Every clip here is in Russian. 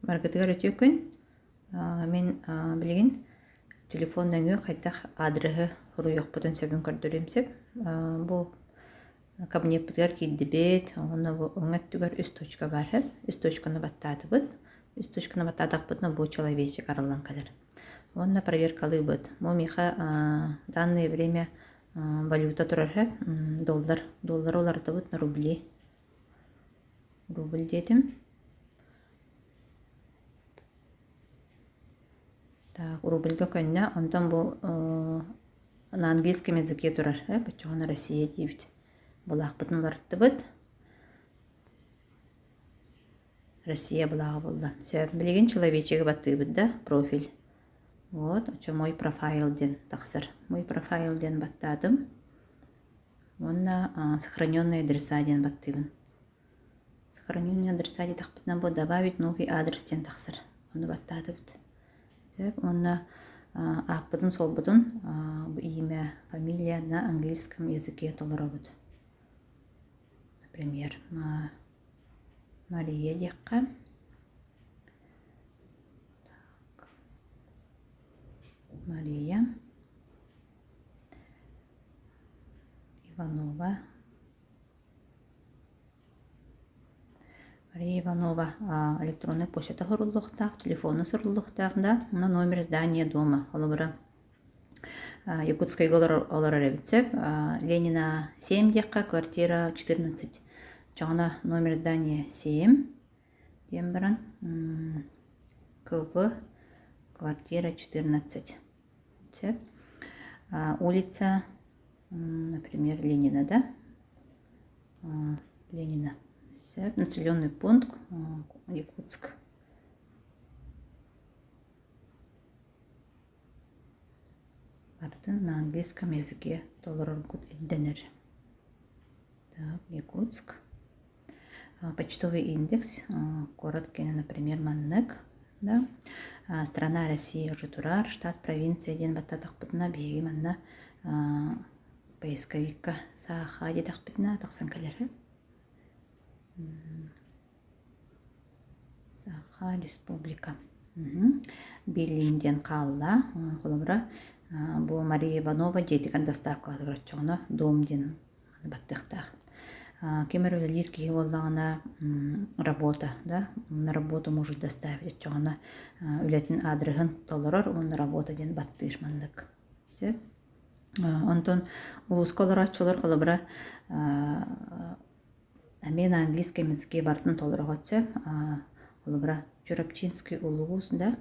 маргытыгар өтөкүн мен билигин телефон өңү кайтах адрыгы хуруйокпутун сөбүн көрдөрүмсеп бу кабинеттер киддибет оны өңөттүгөр үс точка бар хеп үс точканы баттаатыбыт үс точканы баттаатакпытна бу человечек арылан калар онна проверкалыбыт мо миха данное время валюта турар хеп доллар олардыбыт на рубли рубль дедим. Так, рубльга көнне, онтан бу на английском языке турар, бачугана Россия дейбит. Булақ бытын олардыбыт. Россия булағы болды. Сөйіп білеген человечегі баттыбыт да, профиль. Вот, очо мой профайлден тақсыр. Мой профайлден баттадым. Онна сохраненные адреса ден баттыбын. Сохраненные адреса ден тақпытна бу добавить новый адрес ден тақсыр. Оны баттадыбыт. Онна аппытын солбытын имя, фамилия на английском языке толырабыт. Например, Мария декка. Мария Иванова. Мария Иванова электронный почта хоруллуктак, телефоны соруллуктакда, номер здания дома. Олабыра Якутской олараревицеп, Ленина 7 декка, квартира 14. Чағына номер здания 7. Дембаран КВ, квартира 14. Улица, например, Ленина, да? Ленина. Населенный пункт Якутск. Бардын на английском языке толороргут эдденер. Так, Якутск. Почтовый индекс, город Кена, например, Маннек. Да? Страна Россия уже турар, штат, провинция, ден баттатах путна, беги манна поисковика саха дедах путна, тахсан калеры. Саха республика. Берлинден қалла, қолыбыра, бұл Мария Иванова жетігін доставкалады ғыртчығына домден баттықтақ. Кемер өлелер кейі олдағына работа, да? На работу может доставить чоғына өлетін адрығын толырар, оны работа ден баттырмандық. Онтон улускалар атчылар қолыбыра мен английском языке бартын толырға өтсе, қолыбыра Чурапчинский улуғыз, да?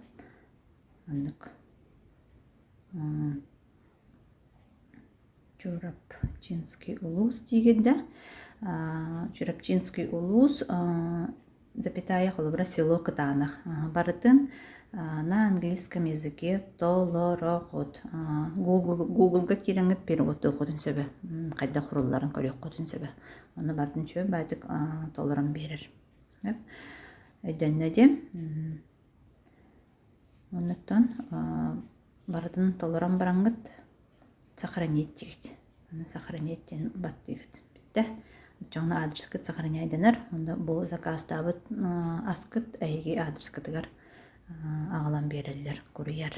Чурапчинский улус дегенде. Чурапчинский улус, запятая холобра село Катанах. Барытын на английском языке толорохот. Google-га кереңіп перевод оқытын сөбі. Қайда құрылларын көрек қотын сөбі. Оны бартын сөбі бәдік толырын берір. Өйденне де. Онықтан бартын толырын бараңғыт сохранить дегіт. Сохранить ден бат дегіт. Бітті. Жоңна адрес кыт сохраняйдынар. Онда бұл заказ табыт аскыт әйге адрес кытыгар ағалан берілер, көрейер.